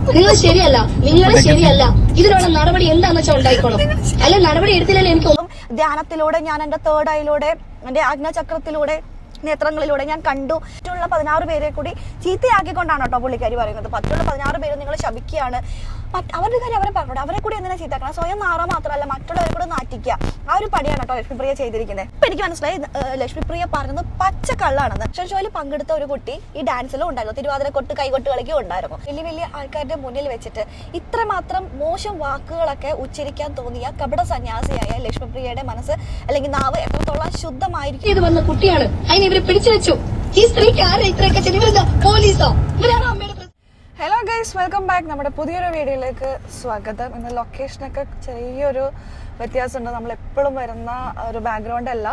നിങ്ങൾ ശരിയല്ല, നിങ്ങൾ ശരിയല്ല. ഇതിനുള്ള നടപടി എന്താന്ന് വെച്ചാൽ ഉണ്ടായിക്കോണം. അല്ല, നടപടി എടുത്തില്ലല്ലോ. എനിക്ക് ധ്യാനത്തിലൂടെ ഞാൻ എന്റെ തേർഡ് ഐയിലൂടെ എന്റെ ആജ്ഞാചക്രത്തിലൂടെ നേത്രങ്ങളിലൂടെ ഞാൻ കണ്ടു. മറ്റുള്ള 16 പേരെ കൂടി ചീത്തയാക്കിക്കൊണ്ടാണ് കേട്ടോ പുള്ളിക്കാരി പറയുന്നത്. മറ്റുള്ള 16 പേരും നിങ്ങൾ ശപിക്കുകയാണ്. അവരുടെ കാര്യം അവരെ പറഞ്ഞു, അവരെ കൂടി എന്തിനാ ചീത്താക്കണം? സ്വയം നാറാൻ മാത്രമല്ല മറ്റുള്ളവരെ കൂടെ നാറ്റിക്കുക. ആ ഒരു പടിയാണ് കേട്ടോ ലക്ഷ്മിപ്രിയ ചെയ്തിരിക്കുന്നത്. ഇപ്പൊ എനിക്ക് മനസ്സിലായി ലക്ഷ്മിപ്രിയ പറഞ്ഞത് പച്ച കള്ളാണെന്ന്. ഷോയിൽ പങ്കെടുത്ത ഒരു കുട്ടി ഈ ഡാൻസിലും ഉണ്ടായിരുന്നു, തിരുവാതിര കൊട്ട് കൈകൊട്ട് കളിക്കും ഉണ്ടായിരുന്നു. വലിയ വലിയ ആൾക്കാരുടെ മുന്നിൽ വെച്ചിട്ട് ഇത്രമാത്രം മോശം വാക്കുകളൊക്കെ ഉച്ചരിക്കാൻ തോന്നിയ കപട സന്യാസിയായ ലക്ഷ്മിപ്രിയയുടെ മനസ്സ് അല്ലെങ്കിൽ നാവ് എത്രത്തോളം ശുദ്ധമായിരിക്കും. ഇത് വന്ന കുട്ടിയാണ്, അതിനെ ഇവര് പിടിച്ചു വെച്ചു. ഈ സ്ത്രീക്ക് ആരെ ഇത്രയൊക്കെ ചെയ്ത്? പോലീസോ? ഇവരാണ് അമ്മയുടെ. Hello guys, welcome back. നമ്മുടെ പുതിയൊരു വീഡിയോയിലേക്ക് സ്വാഗതം. ഇന്ന് ലൊക്കേഷനൊക്കെ ചെറിയൊരു വ്യത്യാസമുണ്ട്. നമ്മൾ എപ്പോഴും വരുന്ന ഒരു ബാക്ക്ഗ്രൗണ്ട് അല്ല.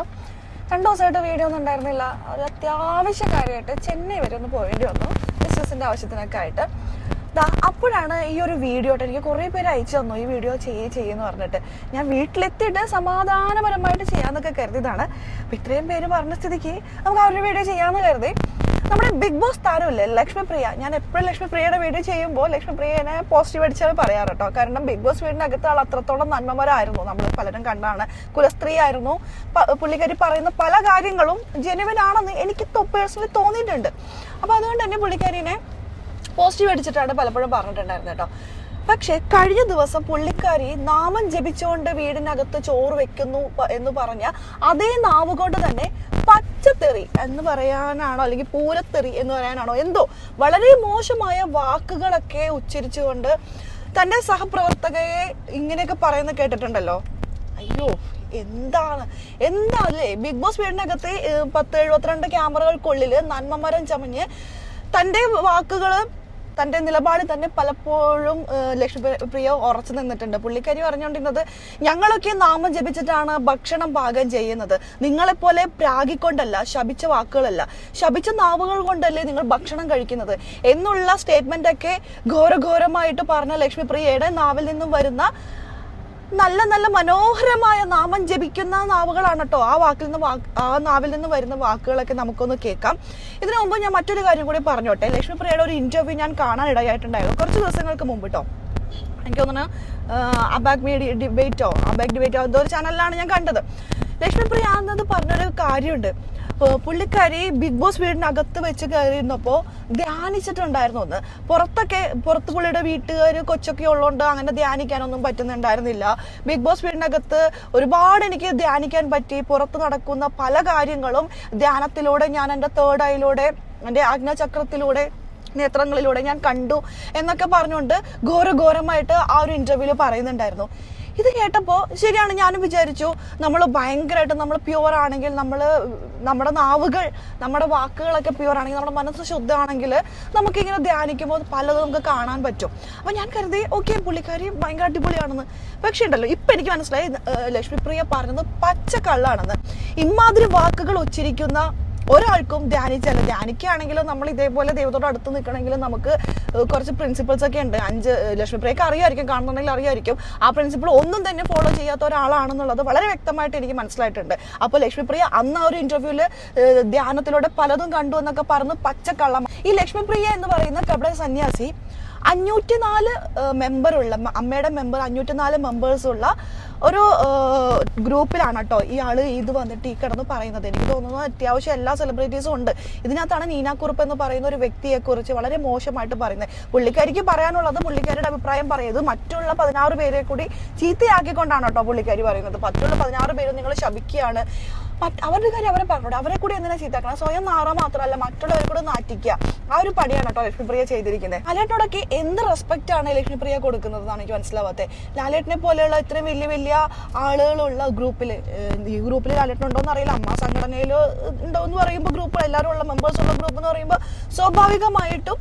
2 ദിവസമായിട്ട് വീഡിയോ ഒന്നും ഉണ്ടായിരുന്നില്ല. ഒരു അത്യാവശ്യ കാര്യമായിട്ട് ചെന്നൈ വരെ ഒന്ന് പോവേണ്ടി വന്നു, ബിസിനസിന്റെ ആവശ്യത്തിനൊക്കെ ആയിട്ട്. അപ്പോഴാണ് ഈ ഒരു വീഡിയോ എനിക്ക് കുറേ പേര് അയച്ചു തന്നു, ഈ വീഡിയോ ചെയ്യുമെന്ന് പറഞ്ഞിട്ട്. ഞാൻ വീട്ടിലെത്തിയിട്ട് സമാധാനപരമായിട്ട് ചെയ്യാന്നൊക്കെ കരുതിയതാണ്. അപ്പം ഇത്രയും പേര് പറഞ്ഞ സ്ഥിതിക്ക് നമുക്ക് ആ ഒരു വീഡിയോ ചെയ്യാമെന്ന് കരുതി. നമ്മുടെ ബിഗ് ബോസ് താരമില്ലേ ലക്ഷ്മിപ്രിയ, ഞാൻ എപ്പോഴും ലക്ഷ്മിപ്രിയയുടെ വീഡിയോ ചെയ്യുമ്പോൾ ലക്ഷ്മിപ്രിയനെ പോസിറ്റീവ് അടിച്ചാൽ പറയാറ് കേട്ടോ. കാരണം ബിഗ് ബോസ് വീടിനകത്ത് ആൾ അത്രത്തോളം നന്മമരായിരുന്നു. നമ്മൾ പലരും കണ്ടാണ്. കുലസ്ത്രീ ആയിരുന്നു. പുള്ളിക്കാരി പറയുന്ന പല കാര്യങ്ങളും ജെനുവിൻ ആണെന്ന് എനിക്ക് പേഴ്സണലി തോന്നിയിട്ടുണ്ട്. അപ്പോൾ അതുകൊണ്ട് തന്നെ പുള്ളിക്കാരിനെ പോസിറ്റീവ് അടിച്ചിട്ടാണ് പലപ്പോഴും പറഞ്ഞിട്ടുണ്ടായിരുന്നത് കേട്ടോ. പക്ഷെ കഴിഞ്ഞ ദിവസം പുള്ളിക്കാരി നാമം ജപിച്ചുകൊണ്ട് വീടിനകത്ത് ചോറ് വെക്കുന്നു എന്ന് പറഞ്ഞ അതേ നാവ് കൊണ്ട് തന്നെ പച്ചത്തെറി എന്ന് പറയാനാണോ അല്ലെങ്കിൽ പൂരത്തെറി എന്ന് പറയാനാണോ എന്തോ വളരെ മോശമായ വാക്കുകളൊക്കെ ഉച്ചരിച്ചുകൊണ്ട് തന്റെ സഹപ്രവർത്തകയെ ഇങ്ങനെയൊക്കെ പറയുന്ന കേട്ടിട്ടുണ്ടല്ലോ. അയ്യോ, എന്താണല്ലേ ബിഗ് ബോസ് വീടിനകത്ത് 10-72 ക്യാമറകൾക്കുള്ളിൽ നന്മമരം ചമഞ്ഞ് തന്റെ വാക്കുകള് തന്റെ നിലപാട് തന്നെ പലപ്പോഴും ലക്ഷ്മിപ്രിയ ഉറച്ചു നിന്നിട്ടുണ്ട്. പുള്ളിക്കാരി പറഞ്ഞുകൊണ്ടിരുന്നത് ഞങ്ങളൊക്കെ നാമം ജപിച്ചിട്ടാണ് ഭക്ഷണം പാകം ചെയ്യുന്നത്, നിങ്ങളെപ്പോലെ പ്രാഗിക്കൊണ്ടല്ല, ശപിച്ച വാക്കുകളല്ല, ശപിച്ച നാവുകൾ കൊണ്ടല്ലേ നിങ്ങൾ ഭക്ഷണം കഴിക്കുന്നത് എന്നുള്ള സ്റ്റേറ്റ്മെന്റ് ഒക്കെ ഘോരഘോരമായിട്ട് പറഞ്ഞ ലക്ഷ്മിപ്രിയയുടെ നാവിൽ നിന്നും വരുന്ന നല്ല നല്ല മനോഹരമായ നാമം ജപിക്കുന്ന നാവുകളാണ് കേട്ടോ. ആ നാവിൽ നിന്ന് വരുന്ന വാക്കുകളൊക്കെ നമുക്കൊന്ന് കേൾക്കാം. ഇതിനു മുമ്പ് ഞാൻ മറ്റൊരു കാര്യം കൂടി പറഞ്ഞോട്ടെ. ലക്ഷ്മിപ്രിയയുടെ ഒരു ഇന്റർവ്യൂ ഞാൻ കാണാൻ ഇടയായിട്ടുണ്ടായിരുന്നു കുറച്ച് ദിവസങ്ങൾക്ക് മുമ്പ് കേട്ടോ. എനിക്ക് തോന്നുന്നു അബാഗ് ഡിബേറ്റോ എന്തോ ഒരു ചാനലിലാണ് ഞാൻ കണ്ടത്. ലക്ഷ്മിപ്രിയ എന്നത് പറഞ്ഞൊരു കാര്യമുണ്ട്. പുള്ളിക്കാരി ബിഗ് ബോസ് വീടിനകത്ത് വെച്ച് കയറിയിരുന്നപ്പോ ധ്യാനിച്ചിട്ടുണ്ടായിരുന്നു. ഒന്ന് പുറത്ത് പുള്ളിയുടെ വീട്ടുകാര് കൊച്ചൊക്കെ ഉള്ളതുകൊണ്ട് അങ്ങനെ ധ്യാനിക്കാനൊന്നും പറ്റുന്നുണ്ടായിരുന്നില്ല. ബിഗ് ബോസ് വീടിനകത്ത് ഒരുപാട് എനിക്ക് ധ്യാനിക്കാൻ പറ്റി. പുറത്ത് നടക്കുന്ന പല കാര്യങ്ങളും ധ്യാനത്തിലൂടെ ഞാൻ എൻ്റെ തേർഡ് ഐയിലൂടെ എൻ്റെ ആജ്ഞാചക്രത്തിലൂടെ നേത്രങ്ങളിലൂടെ ഞാൻ കണ്ടു എന്നൊക്കെ പറഞ്ഞുകൊണ്ട് ഘോരഘോരമായിട്ട് ആ ഒരു ഇന്റർവ്യൂല് പറയുന്നുണ്ടായിരുന്നു. ഇത് കേട്ടപ്പോ ശരിയാണ്, ഞാനും വിചാരിച്ചു നമ്മൾ ഭയങ്കരമായിട്ട് നമ്മൾ പ്യുവർ ആണെങ്കിൽ, നമ്മുടെ നാവുകൾ നമ്മുടെ വാക്കുകളൊക്കെ പ്യുവർ ആണെങ്കിൽ, നമ്മുടെ മനസ്സ് ശുദ്ധമാണെങ്കിൽ നമുക്കിങ്ങനെ ധ്യാനിക്കുമ്പോൾ പലതും നമുക്ക് കാണാൻ പറ്റും. അപ്പൊ ഞാൻ കരുതി ഓക്കെ പുള്ളിക്കാരി ഭയങ്കര അടിപൊളിയാണെന്ന്. പക്ഷെ ഉണ്ടല്ലോ ഇപ്പൊ എനിക്ക് മനസ്സിലായി ലക്ഷ്മിപ്രിയ പറഞ്ഞത് പച്ച കള്ളാണെന്ന്. ഇമാതിരി വാക്കുകൾ ഉച്ചരിക്കുന്ന ഒരാൾക്കും ധ്യാനിക്കുകയാണെങ്കിലും നമ്മൾ ഇതേപോലെ ദൈവത്തോട് അടുത്ത് നിൽക്കണമെങ്കിലും നമുക്ക് കുറച്ച് പ്രിൻസിപ്പിൾസ് ഒക്കെ ഉണ്ട്. 5 ലക്ഷ്മിപ്രിയക്ക് അറിയായിരിക്കും, കാണുന്നുണ്ടെങ്കിൽ അറിയായിരിക്കും. ആ പ്രിൻസിപ്പിൾ ഒന്നും തന്നെ ഫോളോ ചെയ്യാത്ത ഒരാളാണെന്നുള്ളത് വളരെ വ്യക്തമായിട്ട് എനിക്ക് മനസ്സിലായിട്ടുണ്ട്. അപ്പോൾ ലക്ഷ്മിപ്രിയ അന്ന് ആ ഒരു ഇന്റർവ്യൂല് ധ്യാനത്തിലൂടെ പലതും കണ്ടു എന്നൊക്കെ പറഞ്ഞ് പച്ചക്കള്ളം. ഈ ലക്ഷ്മിപ്രിയ എന്ന് പറയുന്ന കപട സന്യാസി 504 മെമ്പറുള്ള അമ്മയുടെ 504 മെമ്പേഴ്സുള്ള ഒരു ഗ്രൂപ്പിലാണ് കേട്ടോ ഇയാള് ഇത് വന്നിട്ട് ഈ കിടന്ന് പറയുന്നത്. എനിക്ക് തോന്നുന്നു അത്യാവശ്യം എല്ലാ സെലിബ്രിറ്റീസും ഉണ്ട് ഇതിനകത്താണ്. നീനാക്കുറുപ്പ് എന്ന് പറയുന്ന ഒരു വ്യക്തിയെ കുറിച്ച് വളരെ മോശമായിട്ട് പറയുന്നത്. പുള്ളിക്കാരിക്ക് പറയാനുള്ളത് പുള്ളിക്കാരിയുടെ അഭിപ്രായം പറയുന്നത് മറ്റുള്ള 16 പേരെ കൂടി ചീത്തയാക്കിക്കൊണ്ടാണ് കേട്ടോ പുള്ളിക്കാരി പറയുന്നത്. മറ്റുള്ള 16 പേരും നിങ്ങൾ ശപിക്കുകയാണ്. അവരുടെ കാര്യം അവരെ പറഞ്ഞു, അവരെ കൂടി എന്തിനാ ചീത്താക്കണം? സ്വയം നാറാൻ മാത്രമല്ല മറ്റുള്ളവരെ കൂടെ നാറ്റിക്കുക. ആ ഒരു പടിയാണ് കേട്ടോ ലക്ഷ്മിപ്രിയ ചെയ്തിരിക്കുന്നത്. ലാലേട്ടനോടൊക്കെ എന്ത് റെസ്പെക്ട് ആണ് ലക്ഷ്മിപ്രിയ കൊടുക്കുന്നതെന്നാണ് എനിക്ക് മനസ്സിലാവാത്തത്. ലാലേട്ടനെ പോലെയുള്ള ഇത്രയും വലിയ വലിയ ആളുകളുള്ള ഗ്രൂപ്പിൽ, ഈ ഗ്രൂപ്പിൽ ലാലേട്ടനുണ്ടോന്ന് അറിയില്ല, അമ്മ സംഘടനയിൽ ഉണ്ടോ എന്ന് പറയുമ്പോൾ ഗ്രൂപ്പ് എല്ലാവരും ഉള്ള മെമ്പേഴ്സ് ഉള്ള ഗ്രൂപ്പ് എന്ന് പറയുമ്പോൾ സ്വാഭാവികമായിട്ടും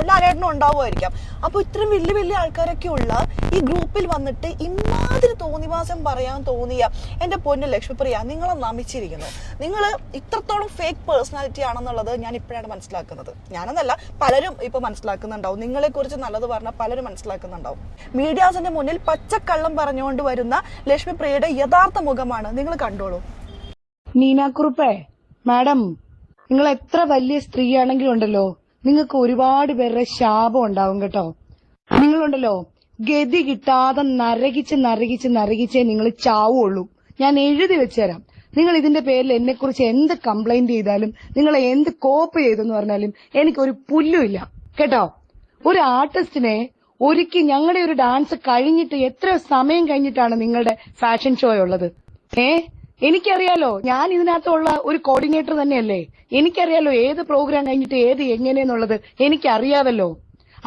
ലാലേട്ടനും ഉണ്ടാവുമായിരിക്കാം. അപ്പൊ ഇത്രയും വലിയ വലിയ ആൾക്കാരൊക്കെ ഉള്ള ഈ ഗ്രൂപ്പിൽ വന്നിട്ട് ഇമാതിരി തോന്നിവാസം പറയാൻ തോന്നിയ എന്റെ പൊന്നു ലക്ഷ്മിപ്രിയ, നിങ്ങളെ നമിച്ചിരിക്കുന്നു. നിങ്ങൾ ഇത്രത്തോളം ഫേക്ക് പേഴ്സണാലിറ്റി ആണെന്നുള്ളത് ഞാൻ ഇപ്പോഴാണ് മനസ്സിലാക്കുന്നത്. ഞാനെന്നല്ല, പലരും ഇപ്പൊ മനസ്സിലാക്കുന്നുണ്ടാവും. നിങ്ങളെ കുറിച്ച് നല്ലത് പറഞ്ഞാൽ പലരും മനസ്സിലാക്കുന്നുണ്ടാവും. മീഡിയാസിന്റെ മുന്നിൽ പച്ചക്കള്ളം പറഞ്ഞുകൊണ്ട് വരുന്ന ലക്ഷ്മിപ്രിയയുടെ യഥാർത്ഥ മുഖമാണ് നിങ്ങൾ കണ്ടോളൂ. നീനാക്കുറുപ്പേ മാഡം, നിങ്ങൾ എത്ര വലിയ സ്ത്രീയാണെങ്കിലും ഉണ്ടല്ലോ, നിങ്ങൾക്ക് ഒരുപാട് പേരുടെ ശാപം ഉണ്ടാവും കേട്ടോ. നിങ്ങളുണ്ടല്ലോ ഗതി കിട്ടാതെ നരകിച്ചേ നിങ്ങൾ ചാവുള്ളൂ. ഞാൻ എഴുതി വെച്ചുതരാം. നിങ്ങൾ ഇതിന്റെ പേരിൽ എന്നെ കുറിച്ച് എന്ത് കംപ്ലൈന്റ് ചെയ്താലും, നിങ്ങൾ എന്ത് കോപ്പ് ചെയ്തെന്ന് പറഞ്ഞാലും എനിക്കൊരു പുല്ലുമില്ല കേട്ടോ. ഒരു ആർട്ടിസ്റ്റിനെ ഒരുക്കി ഞങ്ങളുടെ ഒരു ഡാൻസ് കഴിഞ്ഞിട്ട് എത്ര സമയം കഴിഞ്ഞിട്ടാണ് നിങ്ങളുടെ ഫാഷൻ ഷോ ഉള്ളത്? എനിക്കറിയാലോ, ഞാൻ ഇതിനകത്തുള്ള ഒരു കോർഡിനേറ്റർ തന്നെയല്ലേ. എനിക്കറിയാലോ ഏത് പ്രോഗ്രാം കഴിഞ്ഞിട്ട് ഏത് എങ്ങനെയെന്നുള്ളത് എനിക്കറിയാവല്ലോ.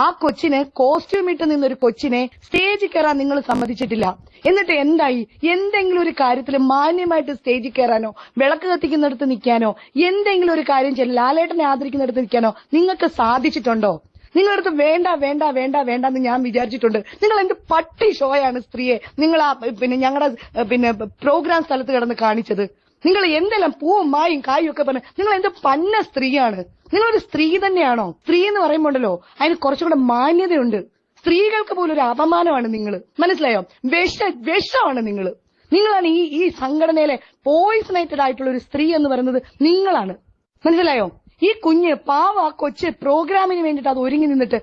ആ കൊച്ചിന് കോസ്റ്റ്യൂം ഇട്ട് നിന്നൊരു കൊച്ചിനെ സ്റ്റേജിൽ കയറാൻ നിങ്ങൾ സമ്മതിച്ചിട്ടില്ല. എന്നിട്ട് എന്തായി? എന്തെങ്കിലും ഒരു കാര്യത്തിൽ മാന്യമായിട്ട് സ്റ്റേജിൽ കയറാനോ, വിളക്ക് കത്തിക്കുന്നിടത്ത് നിൽക്കാനോ, എന്തെങ്കിലും ഒരു കാര്യം ചെയ്യാൻ, ലാലേട്ടനെ ആദരിക്കുന്നിടത്ത് നിൽക്കാനോ നിങ്ങൾക്ക് സാധിച്ചിട്ടുണ്ടോ? നിങ്ങളടുത്ത് വേണ്ട വേണ്ട വേണ്ട വേണ്ട എന്ന് ഞാൻ വിചാരിച്ചിട്ടുണ്ട്. നിങ്ങൾ എന്ത് പട്ടി ഷോയാണ് സ്ത്രീയെ നിങ്ങൾ ഞങ്ങളുടെ പ്രോഗ്രാം സ്ഥലത്ത് കിടന്ന് കാണിച്ചത്? നിങ്ങൾ എന്തെല്ലാം പൂവും മായും കായും ഒക്കെ പറഞ്ഞ് നിങ്ങൾ എന്ത് പന്ന സ്ത്രീയാണ്? നിങ്ങളൊരു സ്ത്രീ തന്നെയാണോ? സ്ത്രീ എന്ന് പറയുമ്പോണ്ടല്ലോ അതിന് കുറച്ചുകൂടെ മാന്യതയുണ്ട്. സ്ത്രീകൾക്ക് പോലും ഒരു അപമാനമാണ് നിങ്ങൾ. മനസ്സിലായോ? വിഷമാണ് നിങ്ങൾ. നിങ്ങളാണ് ഈ സംഘടനയിലെ പോയിസണേറ്റഡ് ആയിട്ടുള്ള ഒരു സ്ത്രീ എന്ന് പറയുന്നത് നിങ്ങളാണ്. മനസ്സിലായോ? ഈ കുഞ്ഞ് പാവ ആ കൊച്ച് പ്രോഗ്രാമിന് വേണ്ടിയിട്ട് അത് ഒരുങ്ങി നിന്നിട്ട്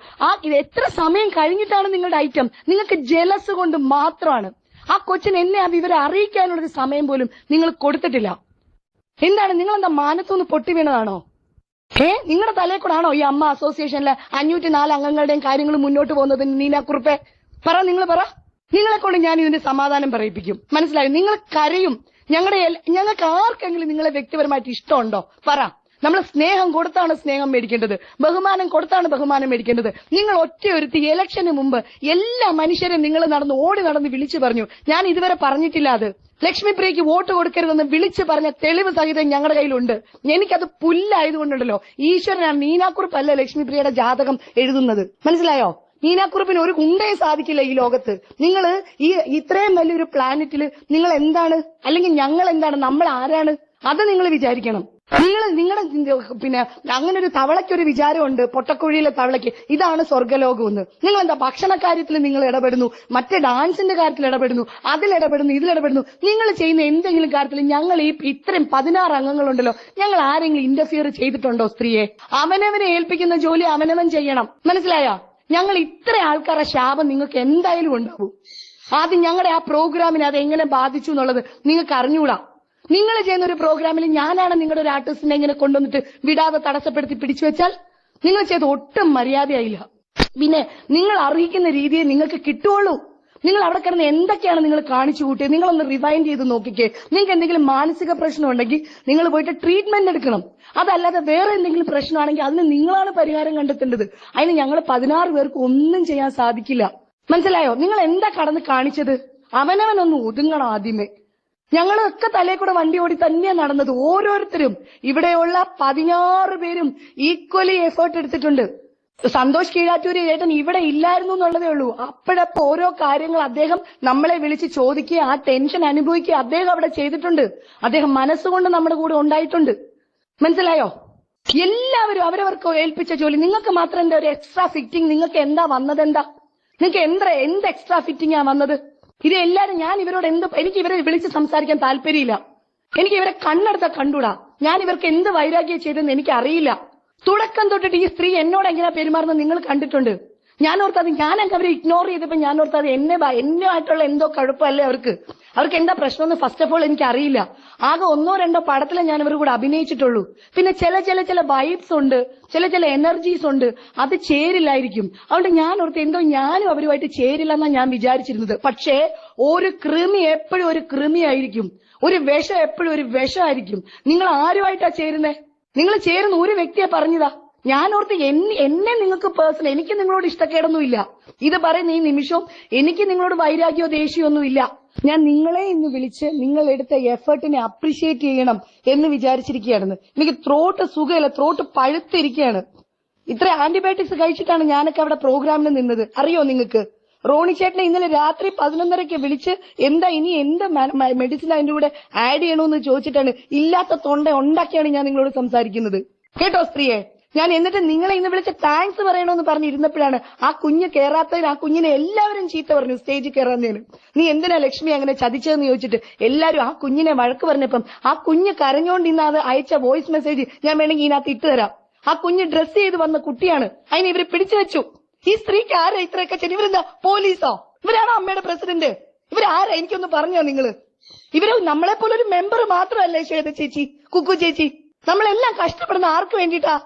ഇത് എത്ര സമയം കഴിഞ്ഞിട്ടാണ് നിങ്ങളുടെ ഐറ്റം? നിങ്ങൾക്ക് ജലസ് കൊണ്ട് മാത്രമാണ്. ആ കൊച്ചിന് എന്നെ ആ വിവരം അറിയിക്കാനുള്ളൊരു സമയം പോലും നിങ്ങൾ കൊടുത്തിട്ടില്ല. എന്താണ് നിങ്ങളെന്താ മാനത്തൊന്ന് പൊട്ടി വീണതാണോ? നിങ്ങളുടെ തലയിൽ കൂടെ ആണോ ഈ അമ്മ അസോസിയേഷനിലെ 504 അംഗങ്ങളുടെയും കാര്യങ്ങൾ മുന്നോട്ട് പോകുന്നത്? നീനാക്കുറുപ്പെ പറ, നിങ്ങൾ പറ. നിങ്ങളെ കൊണ്ട് ഞാൻ ഇതിന്റെ സമാധാനം പറയിപ്പിക്കും. മനസ്സിലായോ? നിങ്ങൾ കരയും. ഞങ്ങൾക്ക് ആർക്കെങ്കിലും നിങ്ങളെ വ്യക്തിപരമായിട്ട് ഇഷ്ടമുണ്ടോ? പറ. നമ്മൾ സ്നേഹം കൊടുത്താണ് സ്നേഹം മേടിക്കേണ്ടത്, ബഹുമാനം കൊടുത്താണ് ബഹുമാനം മേടിക്കേണ്ടത്. നിങ്ങൾ ഒറ്റയൊരുത്തി ഇലക്ഷന് മുമ്പ് എല്ലാ മനുഷ്യരെയും നിങ്ങൾ ഓടി നടന്ന് വിളിച്ചു പറഞ്ഞു. ഞാൻ ഇതുവരെ പറഞ്ഞിട്ടില്ല അത്. ലക്ഷ്മിപ്രിയക്ക് വോട്ട് കൊടുക്കരുതെന്ന് വിളിച്ചു പറഞ്ഞ തെളിവ് സഹിതം ഞങ്ങളുടെ കയ്യിലുണ്ട്. എനിക്കത് പുല്ലായതുകൊണ്ടുണ്ടല്ലോ, ഈശ്വരനാണ്. നീനാക്കുറിപ്പല്ല ലക്ഷ്മിപ്രിയയുടെ ജാതകം എഴുതുന്നത്. മനസ്സിലായോ? നീനാക്കുറിപ്പിന് ഒരു ഉണ്ടയും സാധിക്കില്ല ഈ ലോകത്ത്. നിങ്ങൾ ഇത്രയും വലിയൊരു പ്ലാനറ്റിൽ നിങ്ങൾ എന്താണ്, അല്ലെങ്കിൽ ഞങ്ങൾ എന്താണ്, നമ്മൾ ആരാണ്? അത് നിങ്ങൾ വിചാരിക്കണം. നിങ്ങളുടെ അങ്ങനെ ഒരു തവളയ്ക്കൊരു വിചാരമുണ്ട്, പൊട്ടക്കുഴിയിലെ തവളയ്ക്ക് ഇതാണ് സ്വർഗ്ഗലോകമെന്ന്. നിങ്ങൾ എന്താ ഭക്ഷണക്കാര്യത്തിൽ നിങ്ങൾ ഇടപെടുന്നു, മറ്റേ ഡാൻസിന്റെ കാര്യത്തിൽ ഇടപെടുന്നു, അതിലിടപെടുന്നു, ഇതിലിടപെടുന്നു. നിങ്ങൾ ചെയ്യുന്ന എന്തെങ്കിലും കാര്യത്തിൽ ഞങ്ങൾ ഇത്രയും 16 അംഗങ്ങളുണ്ടല്ലോ, ഞങ്ങൾ ആരെങ്കിലും ഇന്റർഫിയർ ചെയ്തിട്ടുണ്ടോ? സ്ത്രീയെ അവനവനെ ഏൽപ്പിക്കുന്ന ജോലി അവനവൻ ചെയ്യണം. മനസ്സിലായോ? ഞങ്ങൾ ഇത്ര ആൾക്കാരുടെ ശാപം നിങ്ങൾക്ക് എന്തായാലും ഉണ്ടാവും. ആദ്യം ഞങ്ങളുടെ ആ പ്രോഗ്രാമിനെ അത് എങ്ങനെ ബാധിച്ചു എന്നുള്ളത് നിങ്ങൾക്ക് അറിഞ്ഞൂടാ. നിങ്ങൾ ചെയ്യുന്ന ഒരു പ്രോഗ്രാമിൽ ഞാനാണ് നിങ്ങളുടെ ഒരു ആർട്ടിസ്റ്റിനെ ഇങ്ങനെ കൊണ്ടുവന്നിട്ട് വിടാതെ തടസ്സപ്പെടുത്തി പിടിച്ചു വെച്ചാൽ നിങ്ങൾ ചെയ്ത് ഒട്ടും മര്യാദയായില്ല. പിന്നെ നിങ്ങൾ അറിയിക്കുന്ന രീതിയെ നിങ്ങൾക്ക് കിട്ടുള്ളൂ. നിങ്ങൾ അവിടെ കിടന്ന് എന്തൊക്കെയാണ് നിങ്ങൾ കാണിച്ചു കൂട്ടിയത്? നിങ്ങളൊന്ന് റിവൈൻഡ് ചെയ്ത് നോക്കിക്കേ. നിങ്ങൾക്ക് എന്തെങ്കിലും മാനസിക പ്രശ്നം ഉണ്ടെങ്കിൽ നിങ്ങൾ പോയിട്ട് ട്രീറ്റ്മെന്റ് എടുക്കണം. അതല്ലാതെ വേറെ എന്തെങ്കിലും പ്രശ്നമാണെങ്കിൽ അതിന് നിങ്ങളാണ് പരിഹാരം കണ്ടെത്തേണ്ടത്. അതിന് ഞങ്ങൾ 16 പേർക്ക് ഒന്നും ചെയ്യാൻ സാധിക്കില്ല. മനസ്സിലായോ? നിങ്ങൾ എന്താ കടന്ന് കാണിച്ചത്? അവനവനൊന്ന് ഒതുങ്ങണം ആദ്യമേ. ഞങ്ങളൊക്കെ തലേ കൂടെ വണ്ടി ഓടി തന്നെയാണ് നടന്നത്. ഓരോരുത്തരും ഇവിടെയുള്ള 16 പേരും ഈക്വലി എഫേർട്ട് എടുത്തിട്ടുണ്ട്. സന്തോഷ് കീഴാറ്റൂര് ചേട്ടൻ ഇവിടെ ഇല്ലായിരുന്നു എന്നുള്ളതേ ഉള്ളൂ. അപ്പോഴപ്പോ ഓരോ കാര്യങ്ങൾ അദ്ദേഹം നമ്മളെ വിളിച്ച് ചോദിക്കുക, ആ ടെൻഷൻ അനുഭവിക്കുക അദ്ദേഹം അവിടെ ചെയ്തിട്ടുണ്ട്. അദ്ദേഹം മനസ്സുകൊണ്ട് നമ്മുടെ കൂടെ ഉണ്ടായിട്ടുണ്ട്. മനസ്സിലായോ? എല്ലാവരും അവരവർക്ക് ഏൽപ്പിച്ച ജോലി. നിങ്ങൾക്ക് മാത്രം എന്താ ഒരു എക്സ്ട്രാ ഫിറ്റിംഗ്? നിങ്ങൾക്ക് എന്താ വന്നത്? നിങ്ങൾക്ക് എന്ത് എക്സ്ട്രാ ഫിറ്റിംഗാ വന്നത്? ഇത് എല്ലാരും ഞാൻ ഇവരോട് എനിക്ക് ഇവരെ വിളിച്ച് സംസാരിക്കാൻ താല്പര്യമില്ല. എനിക്ക് ഇവരെ കണ്ണെടുത്ത കണ്ടൂടാ. ഞാൻ ഇവർക്ക് എന്ത് വൈരാഗ്യം ചെയ്തെന്ന് എനിക്ക് അറിയില്ല. തുടക്കം തൊട്ടിട്ട് ഈ സ്ത്രീ എന്നോട് എങ്ങനെയാ പെരുമാറുന്നത് നിങ്ങൾ കണ്ടിട്ടുണ്ട്. ഞാൻ ഓർത്തത് ഞാനൊക്കെ അവരെ ഇഗ്നോർ ചെയ്തപ്പോ ഞാൻ ഓർത്തത് എന്നുമായിട്ടുള്ള എന്തോ കുഴപ്പമല്ലേ അവർക്ക് എന്താ പ്രശ്നമെന്ന് ഫസ്റ്റ് ഓഫ് ഓൾ എനിക്ക് അറിയില്ല. ആകെ 1-2 പടത്തിലെ ഞാൻ ഇവർ കൂടെ അഭിനയിച്ചിട്ടുള്ളൂ. പിന്നെ ചില വൈബ്സ് ഉണ്ട്, ചില എനർജീസ് ഉണ്ട്, അത് ചേരില്ലായിരിക്കും. അതുകൊണ്ട് ഞാൻ ഓർത്ത് എന്തോ ഞാനും അവരുമായിട്ട് ചേരില്ലെന്നാ ഞാൻ വിചാരിച്ചിരുന്നത്. പക്ഷേ ഒരു കൃമി എപ്പോഴും ഒരു കൃമിയായിരിക്കും, ഒരു വിഷം എപ്പോഴും ഒരു വിഷമായിരിക്കും. നിങ്ങൾ ആരുമായിട്ടാ ചേരുന്നേ? നിങ്ങൾ ചേരുന്ന ഒരു വ്യക്തിയെ പറഞ്ഞതാ. ഞാൻ ഓർത്ത് എന്നെ നിങ്ങൾക്ക് പേഴ്സണൽ, എനിക്ക് നിങ്ങളോട് ഇഷ്ടക്കേടൊന്നുമില്ല. ഇത് പറയുന്ന ഈ നിമിഷവും എനിക്ക് നിങ്ങളോട് വൈരാഗ്യമോ ദേഷ്യമോ ഒന്നുമില്ല. ഞാൻ നിങ്ങളെ ഇന്ന് വിളിച്ച് നിങ്ങൾ എടുത്ത എഫേർട്ടിനെ അപ്രീഷിയേറ്റ് ചെയ്യണം എന്ന് വിചാരിച്ചിരിക്കുകയാണെന്ന്. എനിക്ക് ത്രോട്ട് സുഖമില്ല, ത്രോട്ട് പഴുത്തിരിക്കുകയാണ്. ഇത്ര ആന്റിബയോട്ടിക്സ് കഴിച്ചിട്ടാണ് ഞാനൊക്കെ അവിടെ പ്രോഗ്രാമിന് നിന്നത്. അറിയോ നിങ്ങൾക്ക്? റോണി ചേട്ടനെ ഇന്നലെ രാത്രി 11:30 വിളിച്ച് എന്താ ഇനി എന്ത് മെഡിസിൻ അതിന്റെ കൂടെ ആഡ് ചെയ്യണമെന്ന് ചോദിച്ചിട്ടാണ് ഇല്ലാത്ത തൊണ്ട ഉണ്ടാക്കിയാണ് ഞാൻ നിങ്ങളോട് സംസാരിക്കുന്നത്. കേട്ടോ സ്ത്രീയെ? ഞാൻ എന്നിട്ട് നിങ്ങളെ ഇന്ന് വിളിച്ച് താങ്ക്സ് പറയണമെന്ന് പറഞ്ഞിരുന്നപ്പോഴാണ് ആ കുഞ്ഞ് കയറാത്തതിന് ആ കുഞ്ഞിനെ എല്ലാവരും ചീത്ത പറഞ്ഞു. സ്റ്റേജിൽ കയറാന്നതിന് നീ എന്തിനാ ലക്ഷ്മി അങ്ങനെ ചതിച്ചതെന്ന് ചോദിച്ചിട്ട് എല്ലാവരും ആ കുഞ്ഞിനെ വഴക്ക് പറഞ്ഞപ്പം ആ കുഞ്ഞ് കരഞ്ഞോണ്ട് ഇന്ന് അത് അയച്ച വോയിസ് മെസ്സേജ് ഞാൻ വേണമെങ്കിൽ ഇതിനകത്ത് ഇട്ടുതരാം. ആ കുഞ്ഞ് ഡ്രസ് ചെയ്ത് വന്ന കുട്ടിയാണ്. അതിനെ ഇവര് പിടിച്ചു വെച്ചു. ഈ സ്ത്രീക്ക് ആരാ ഇത്രയൊക്കെ ചെയ്ത്? ഇവരെന്താ പോലീസോ? ഇവരാണോ അമ്മയുടെ പ്രസിഡന്റ്? ഇവരാരാ? എനിക്കൊന്ന് പറഞ്ഞോ നിങ്ങള്. ഇവര് നമ്മളെ പോലെ ഒരു മെമ്പർ മാത്രമല്ലേ ശ്വേത ചേച്ചി, കുക്കു ചേച്ചി? നമ്മളെല്ലാം കഷ്ടപ്പെടുന്ന ആർക്ക് വേണ്ടിയിട്ടാ?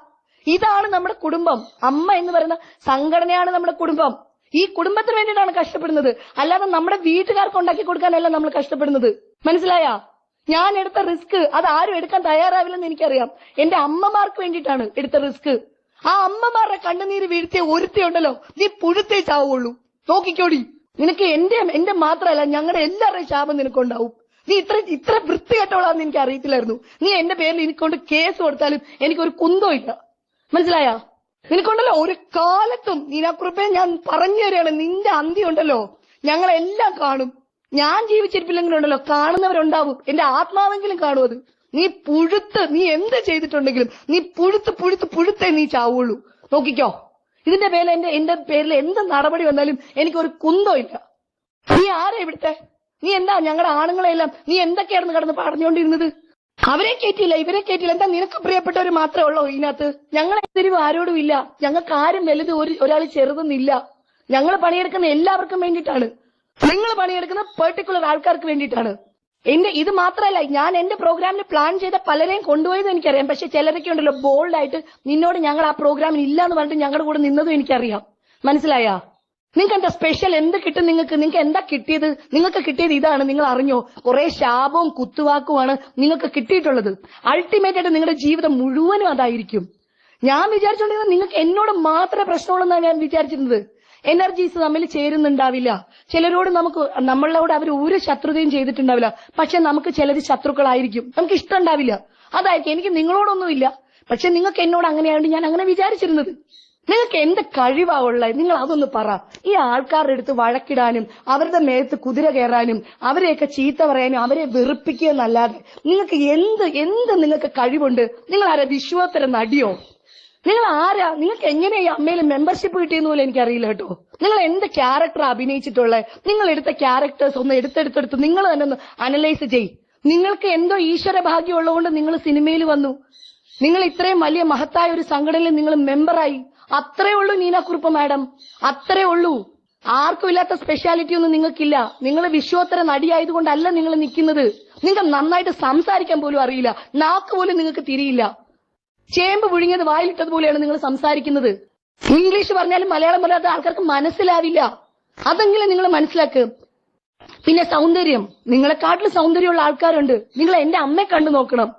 ഇതാണ് നമ്മുടെ കുടുംബം. അമ്മ എന്ന് പറയുന്ന സംഘടനയാണ് നമ്മുടെ കുടുംബം. ഈ കുടുംബത്തിന് വേണ്ടിയിട്ടാണ് കഷ്ടപ്പെടുന്നത്, അല്ലാതെ നമ്മുടെ വീട്ടുകാർക്ക് ഉണ്ടാക്കി കൊടുക്കാനല്ല നമ്മൾ കഷ്ടപ്പെടുന്നത്. മനസ്സിലായാ? ഞാൻ എടുത്ത റിസ്ക് അത് ആരും എടുക്കാൻ തയ്യാറാവില്ലെന്ന് എനിക്കറിയാം. എന്റെ അമ്മമാർക്ക് വേണ്ടിയിട്ടാണ് എടുത്ത റിസ്ക്. ആ അമ്മമാരുടെ കണ്ണുനീര് വീഴ്ത്തിയ ഒരുത്തിയുണ്ടല്ലോ, നീ പുഴുത്തേ ചാവുള്ളൂ. നോക്കിക്കോടി. നിനക്ക് എന്റെ മാത്രമല്ല ഞങ്ങളുടെ എല്ലാവരുടെയും ശാപം നിനക്കുണ്ടാവും. നീ ഇത്ര വൃത്തികെട്ടവളാന്ന് എനിക്ക് അറിയത്തില്ലായിരുന്നു. നീ എന്റെ പേരിൽ എനിക്കൊണ്ട് കേസ് കൊടുത്താലും എനിക്കൊരു കുന്തോ ഇല്ല. മനസ്സിലായാ? നിനക്കുണ്ടല്ലോ ഒരു കാലത്തും നീനാക്കുറിപ്പെ ഞാൻ പറഞ്ഞു തരികയാണ്, നിന്റെ അന്ത്യം ഉണ്ടല്ലോ ഞങ്ങളെല്ലാം കാണും. ഞാൻ ജീവിച്ചിരിപ്പില്ലെങ്കിലുണ്ടല്ലോ കാണുന്നവരുണ്ടാവും. എന്റെ ആത്മാവെങ്കിലും കാണും അത്. നീ എന്ത് ചെയ്തിട്ടുണ്ടെങ്കിലും നീ പുഴുത്തേ നീ ചാവുള്ളൂ. നോക്കിക്കോ. ഇതിന്റെ പേരിൽ എന്റെ പേരിൽ എന്ത് നടപടി വന്നാലും എനിക്കൊരു കുന്തോ ഇല്ല. നീ ആരാ ഇവിടുത്തെ? നീ എന്താ ഞങ്ങളുടെ ആണുങ്ങളെല്ലാം നീ എന്തൊക്കെയായിരുന്നു കടന്ന് പറഞ്ഞുകൊണ്ടിരുന്നത്? അവരെ കയറ്റിയില്ല, ഇവരെ കയറ്റിയില്ല. എന്താ നിനക്ക് പ്രിയപ്പെട്ടവര് മാത്രമേ ഉള്ളൂ ഇതിനകത്ത്? ഞങ്ങളെ തിരിവ് ആരോടും ഇല്ല. ഞങ്ങൾക്ക് ആരും വലുത് ഒരാൾ ചെറുതെന്നില്ല. ഞങ്ങൾ പണിയെടുക്കുന്ന എല്ലാവർക്കും വേണ്ടിയിട്ടാണ്. നിങ്ങൾ പണിയെടുക്കുന്ന പെർട്ടിക്കുലർ ആൾക്കാർക്ക് വേണ്ടിയിട്ടാണ്. ഇത് മാത്രമല്ല, ഞാൻ എന്റെ പ്രോഗ്രാമിന് പ്ലാൻ ചെയ്ത പലരെയും കൊണ്ടുപോയത് എനിക്കറിയാം. പക്ഷെ ചിലരൊക്കെ ഉണ്ടല്ലോ ബോൾഡായിട്ട് നിന്നോട് ഞങ്ങൾ ആ പ്രോഗ്രാമിന് ഇല്ല എന്ന് പറഞ്ഞിട്ട് ഞങ്ങളുടെ കൂടെ നിന്നതും എനിക്കറിയാം. മനസ്സിലായാ? നിങ്ങൾക്ക് എന്താ സ്പെഷ്യൽ? എന്ത് കിട്ടും നിങ്ങൾക്ക് എന്താ കിട്ടിയത്? നിങ്ങൾക്ക് കിട്ടിയത് ഇതാണ്. നിങ്ങൾ അറിഞ്ഞോ? കുറെ ശാപവും കുത്തുവാക്കുമാണ് നിങ്ങൾക്ക് കിട്ടിയിട്ടുള്ളത്. അൾട്ടിമേറ്റ് ആയിട്ട് നിങ്ങളുടെ ജീവിതം മുഴുവനും അതായിരിക്കും. ഞാൻ വിചാരിച്ചോണ്ടിരുന്നത് നിങ്ങൾക്ക് എന്നോട് മാത്രമേ പ്രശ്നമുള്ളൂ ഞാൻ വിചാരിച്ചിരുന്നത്. എനർജീസ് തമ്മിൽ ചേരുന്നുണ്ടാവില്ല. ചിലരോട് നമ്മളോട് അവർ ഒരു ശത്രുതയും ചെയ്തിട്ടുണ്ടാവില്ല. പക്ഷെ നമുക്ക് ചിലർ ശത്രുക്കളായിരിക്കും. നമുക്ക് ഇഷ്ടം ഉണ്ടാവില്ല. അതായിരിക്കും. എനിക്ക് നിങ്ങളോടൊന്നുമില്ല, പക്ഷെ നിങ്ങൾക്ക് എന്നോട് അങ്ങനെയായതുകൊണ്ട് ഞാൻ അങ്ങനെ വിചാരിച്ചിരുന്നത്. നിങ്ങൾക്ക് എന്ത് കഴിവാ ഉള്ളത്? നിങ്ങൾ അതൊന്ന് പറ. ഈ ആൾക്കാരുടെ അടുത്ത് വഴക്കിടാനും അവരുടെ മേത്ത് കുതിര കയറാനും അവരെയൊക്കെ ചീത്ത പറയാനും അവരെ വെറുപ്പിക്കുക എന്നല്ലാതെ നിങ്ങൾക്ക് എന്ത് നിങ്ങൾക്ക് കഴിവുണ്ട്? നിങ്ങൾ ആരാ? വിശ്വോത്തര നടിയോ? നിങ്ങൾ ആരാ? നിങ്ങൾക്ക് എങ്ങനെയാ ഈ അമ്മയിൽ മെമ്പർഷിപ്പ് കിട്ടിയെന്ന് പോലും എനിക്കറിയില്ല കേട്ടോ. നിങ്ങൾ എന്ത് ക്യാരക്ടർ അഭിനയിച്ചിട്ടുള്ളത്? നിങ്ങൾ എടുത്ത ക്യാരക്ടേഴ്സ് ഒന്ന് എടുത്തെടുത്തെടുത്ത് നിങ്ങൾ തന്നെ ഒന്ന് അനലൈസ് ചെയ്. നിങ്ങൾക്ക് എന്തോ ഈശ്വര ഭാഗ്യം ഉള്ളതുകൊണ്ട് നിങ്ങൾ സിനിമയിൽ വന്നു. നിങ്ങൾ ഇത്രയും വലിയ മഹത്തായ ഒരു സംഘടനയിൽ നിങ്ങൾ മെമ്പറായി. അത്രേ ഉള്ളൂ നീനാക്കുറുപ്പ് മാഡം, അത്രേ ഉള്ളൂ. ആർക്കും ഇല്ലാത്ത സ്പെഷ്യാലിറ്റി ഒന്നും നിങ്ങൾക്കില്ല. നിങ്ങൾ വിശ്വോത്തര നടിയായതുകൊണ്ടല്ല നിങ്ങൾ നിൽക്കുന്നത്. നിങ്ങൾ നന്നായിട്ട് സംസാരിക്കാൻ പോലും അറിയില്ല. നാക്ക് പോലും നിങ്ങൾക്ക് തിരിയില്ല. ചേമ്പ് പുഴുങ്ങിയത് വായിലിട്ടതുപോലെയാണ് നിങ്ങൾ സംസാരിക്കുന്നത്. ഇംഗ്ലീഷ് പറഞ്ഞാലും മലയാളം പറയാത്ത ആൾക്കാർക്ക് മനസ്സിലാവില്ല. അതെങ്കിലും നിങ്ങൾ മനസ്സിലാക്ക്. പിന്നെ സൗന്ദര്യം, നിങ്ങളെക്കാട്ടിലും സൗന്ദര്യമുള്ള ആൾക്കാരുണ്ട്. നിങ്ങൾ എന്റെ അമ്മയെ കണ്ടു നോക്കണം.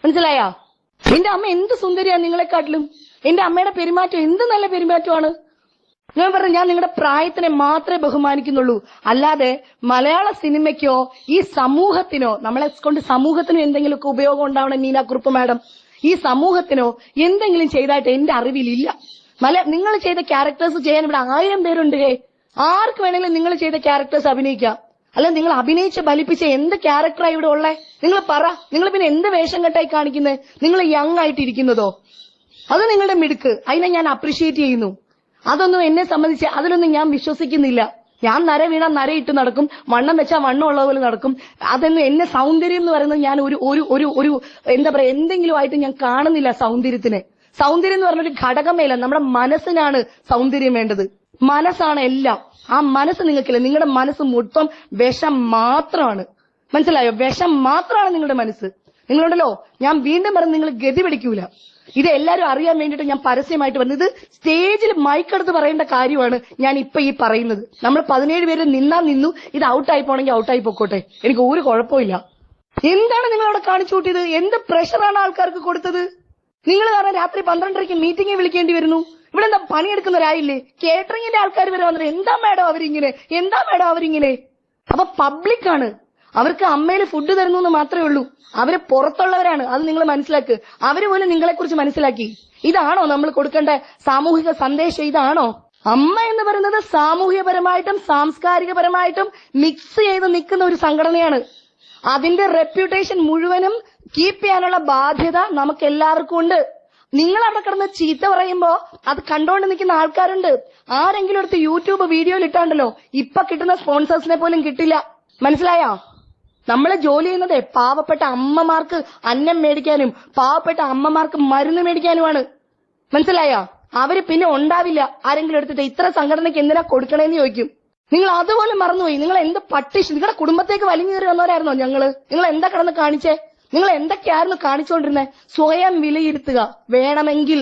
മനസ്സിലായാ? എന്റെ അമ്മ എന്ത് സുന്ദരിയാണ് നിങ്ങളെക്കാട്ടിലും. എന്റെ അമ്മയുടെ പെരുമാറ്റം എന്ത് നല്ല പെരുമാറ്റമാണ്. ഞാൻ പറഞ്ഞു, ഞാൻ നിങ്ങളുടെ പ്രായത്തിനെ മാത്രമേ ബഹുമാനിക്കുന്നുള്ളൂ, അല്ലാതെ മലയാള സിനിമയ്ക്കോ ഈ സമൂഹത്തിനോ, നമ്മളെ കൊണ്ട് സമൂഹത്തിനോ എന്തെങ്കിലുമൊക്കെ ഉപയോഗം ഉണ്ടാവണം നീനാക്കുറുപ്പ് മാഡം, ഈ സമൂഹത്തിനോ എന്തെങ്കിലും ചെയ്തായിട്ട് എന്റെ അറിവിലില്ല. നിങ്ങൾ ചെയ്ത ക്യാരക്ടേഴ്സ് ചെയ്യാൻ ഇവിടെ 1000 പേരുണ്ട്. ആർക്ക് വേണമെങ്കിലും നിങ്ങൾ ചെയ്ത ക്യാരക്ടേഴ്സ് അഭിനയിക്കാം. അല്ല, നിങ്ങൾ അഭിനയിച്ച് ഫലിപ്പിച്ച എന്ത് ക്യാരക്ടറാണ് ഇവിടെ ഉള്ളേ? നിങ്ങൾ പറ. നിങ്ങൾ പിന്നെ എന്ത് വേഷം കെട്ടായി കാണിക്കുന്നത്? നിങ്ങൾ യങ് ആയിട്ടിരിക്കുന്നതോ? അത് നിങ്ങളുടെ മിടുക്ക്. അതിനെ ഞാൻ അപ്രീഷിയേറ്റ് ചെയ്യുന്നു. അതൊന്നും എന്നെ സംബന്ധിച്ച് അതിലൊന്നും ഞാൻ വിശ്വസിക്കുന്നില്ല. ഞാൻ നര വീണ നരയിട്ട് നടക്കും, വണ്ണം വെച്ചാൽ വണ്ണം ഉള്ള പോലെ നടക്കും. അതൊന്നും എന്നെ സൗന്ദര്യം എന്ന് പറയുന്നത് ഞാൻ ഒരു എന്താ പറയാ എന്തെങ്കിലും ആയിട്ട് ഞാൻ കാണുന്നില്ല സൗന്ദര്യത്തിനെ. സൗന്ദര്യം എന്ന് പറഞ്ഞൊരു ഘടകമേല. നമ്മുടെ മനസ്സിനാണ് സൗന്ദര്യം വേണ്ടത്. മനസ്സാണ് എല്ലാം. ആ മനസ്സ് നിങ്ങൾക്കില്ല. നിങ്ങളുടെ മനസ്സ് മൊത്തം വിഷം മാത്രമാണ്. മനസ്സിലായോ? വിഷം മാത്രമാണ് നിങ്ങളുടെ മനസ്സ്. നിങ്ങളുണ്ടല്ലോ, ഞാൻ വീണ്ടും പറഞ്ഞ് നിങ്ങൾ ഗതി പിടിക്കൂല. ഇത് എല്ലാവരും അറിയാൻ വേണ്ടിയിട്ട് ഞാൻ പരസ്യമായിട്ട് പറഞ്ഞത്. ഇത് സ്റ്റേജിൽ മൈക്കെടുത്ത് പറയേണ്ട കാര്യമാണ് ഞാൻ ഇപ്പൊ ഈ പറയുന്നത്. നമ്മൾ 17 പേര് നിന്നു. ഇത് ഔട്ടായി പോണെങ്കിൽ ഔട്ടായി പൊക്കോട്ടെ, എനിക്ക് ഒരു കുഴപ്പമില്ല. എന്താണ് നിങ്ങൾ അവിടെ കാണിച്ചു കൂട്ടിയത്? എന്ത് പ്രഷറാണ് ആൾക്കാർക്ക് കൊടുത്തത്? നിങ്ങൾ കാരണം രാത്രി 12:30 മീറ്റിംഗ് വിളിക്കേണ്ടി വരുന്നു. ഇവിടെ എന്താ പണിയെടുക്കുന്നവരായില്ലേ? കേറ്ററിംഗിന്റെ ആൾക്കാർ വരെ വന്നിട്ട് എന്താ മാഡം അവരിങ്ങനെ? അപ്പൊ പബ്ലിക്കാണ്. അവർക്ക് അമ്മയിൽ ഫുഡ് തരുന്നു എന്ന് മാത്രമേ ഉള്ളൂ. അവര് പുറത്തുള്ളവരാണ്. അത് നിങ്ങൾ മനസ്സിലാക്ക്. അവര് പോലും നിങ്ങളെ കുറിച്ച് മനസ്സിലാക്കി. ഇതാണോ നമ്മൾ കൊടുക്കേണ്ട സാമൂഹിക സന്ദേശം? ഇതാണോ? അമ്മ എന്ന് പറയുന്നത് സാമൂഹ്യപരമായിട്ടും സാംസ്കാരികപരമായിട്ടും മിക്സ് ചെയ്ത് നിൽക്കുന്ന ഒരു സംഘടനയാണ്. അതിന്റെ റെപ്യൂട്ടേഷൻ മുഴുവനും കീപ്പ് ചെയ്യാനുള്ള ബാധ്യത നമുക്ക് എല്ലാവർക്കും ഉണ്ട്. നിങ്ങൾ അവിടെ കിടന്ന് ചീത്ത പറയുമ്പോ അത് കണ്ടോണ്ട് നിൽക്കുന്ന ആൾക്കാരുണ്ട്. ആരെങ്കിലും എടുത്ത് യൂട്യൂബ് വീഡിയോയിൽ ഇട്ടാണ്ടല്ലോ ഇപ്പൊ കിട്ടുന്ന സ്പോൺസേഴ്സിനെ പോലും കിട്ടില്ല. മനസ്സിലായോ? നമ്മളെ ജോലി ചെയ്യുന്നത് പാവപ്പെട്ട അമ്മമാർക്ക് അന്നം മേടിക്കാനും പാവപ്പെട്ട അമ്മമാർക്ക് മരുന്ന് മേടിക്കാനുമാണ്. മനസ്സിലായോ? അവര് പിന്നെ ഉണ്ടാവില്ല. ആരെങ്കിലും എടുത്തിട്ട് ഇത്ര സംഘടനയ്ക്ക് എന്തിനാ കൊടുക്കണേന്ന് ചോദിക്കും. നിങ്ങൾ അതുപോലെ മറന്നുപോയി. നിങ്ങൾ എന്ത് പട്ടിഷ് നിങ്ങളുടെ കുടുംബത്തേക്ക് വലിഞ്ഞു കയറി വന്നവരായിരുന്നോ ഞങ്ങള്? നിങ്ങൾ എന്താ കിടന്ന് കാണിച്ചേ? നിങ്ങൾ എന്തൊക്കെയായിരുന്നു കാണിച്ചുകൊണ്ടിരുന്നത്? സ്വയം വിലയിരുത്തുക. വേണമെങ്കിൽ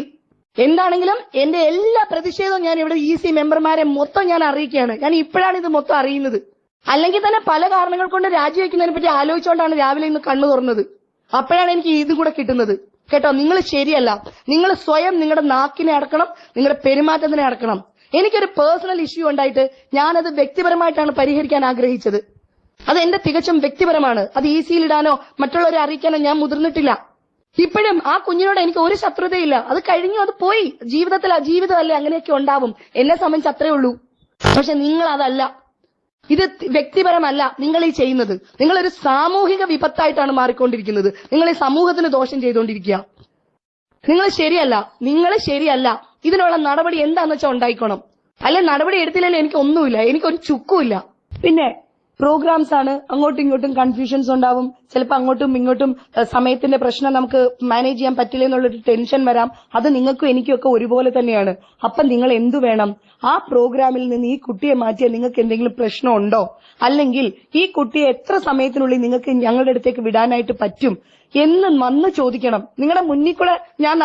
എന്താണെങ്കിലും എന്റെ എല്ലാ പ്രതിഷേധവും ഞാൻ ഇവിടെ EC മെമ്പർമാരെ മൊത്തം ഞാൻ അറിയിക്കുകയാണ്. ഞാൻ ഇപ്പോഴാണ് ഇത് മൊത്തം അറിയുന്നത്. അല്ലെങ്കിൽ തന്നെ പല കാരണങ്ങൾ കൊണ്ട് രാജിവെക്കുന്നതിനെ പറ്റി ആലോചിച്ചുകൊണ്ടാണ് രാവിലെ ഇന്ന് കണ്ണു തുറന്നത്. അപ്പോഴാണ് എനിക്ക് ഇതും കൂടെ കിട്ടുന്നത്. കേട്ടോ, നിങ്ങൾ ശരിയല്ല. നിങ്ങൾ സ്വയം നിങ്ങളുടെ നാക്കിനെ അടക്കണം, നിങ്ങളുടെ പെരുമാറ്റത്തിനെ അടക്കണം. എനിക്കൊരു പേഴ്സണൽ ഇഷ്യൂ ഉണ്ടായിട്ട് ഞാനത് വ്യക്തിപരമായിട്ടാണ് പരിഹരിക്കാൻ ആഗ്രഹിച്ചത്. അത് എന്റെ തികച്ചും വ്യക്തിപരമാണ്. അത് ECയിൽ ഇടാനോ മറ്റുള്ളവരെ അറിയിക്കാനോ ഞാൻ മുതിർന്നിട്ടില്ല. ഇപ്പോഴും ആ കുഞ്ഞിനോട് എനിക്ക് ഒരു ശത്രുതയില്ല. അത് കഴിഞ്ഞു, അത് പോയി. ജീവിതമല്ലേ, അങ്ങനെയൊക്കെ ഉണ്ടാവും. എന്നെ സംബന്ധിച്ച് അത്രേ ഉള്ളൂ. പക്ഷെ നിങ്ങൾ അതല്ല. ഇത് വ്യക്തിപരമല്ല നിങ്ങൾ ഈ ചെയ്യുന്നത്. നിങ്ങളൊരു സാമൂഹിക വിപത്തായിട്ടാണ് മാറിക്കൊണ്ടിരിക്കുന്നത്. നിങ്ങൾ ഈ സമൂഹത്തിന് ദോഷം ചെയ്തുകൊണ്ടിരിക്കുക. നിങ്ങൾ ശരിയല്ല. ഇതിനുള്ള നടപടി എന്താന്ന് വെച്ചാൽ ഉണ്ടായിക്കോണം. അല്ലെ നടപടി എടുത്തില്ലെങ്കിൽ എനിക്ക് ഒന്നുമില്ല, എനിക്കൊരു ചുക്കുമില്ല. പിന്നെ പ്രോഗ്രാംസ് ആണ്, അങ്ങോട്ടും ഇങ്ങോട്ടും കൺഫ്യൂഷൻസ് ഉണ്ടാവും. ചിലപ്പോൾ അങ്ങോട്ടും ഇങ്ങോട്ടും സമയത്തിന്റെ പ്രശ്നം നമുക്ക് മാനേജ് ചെയ്യാൻ പറ്റില്ല എന്നുള്ളൊരു ടെൻഷൻ വരാം. അത് നിങ്ങൾക്കും എനിക്കും ഒക്കെ ഒരുപോലെ തന്നെയാണ്. അപ്പം നിങ്ങൾ എന്തു വേണം? ആ പ്രോഗ്രാമിൽ നിന്ന് ഈ കുട്ടിയെ മാറ്റിയാൽ നിങ്ങൾക്ക് എന്തെങ്കിലും പ്രശ്നമുണ്ടോ? അല്ലെങ്കിൽ ഈ കുട്ടിയെ എത്ര സമയത്തിനുള്ളിൽ നിങ്ങൾക്ക് ഞങ്ങളുടെ അടുത്തേക്ക് വിടാനായിട്ട് പറ്റും എന്ന് വന്ന് ചോദിക്കണം. നിങ്ങളുടെ മുന്നിൽ കൂടെ ഞാൻ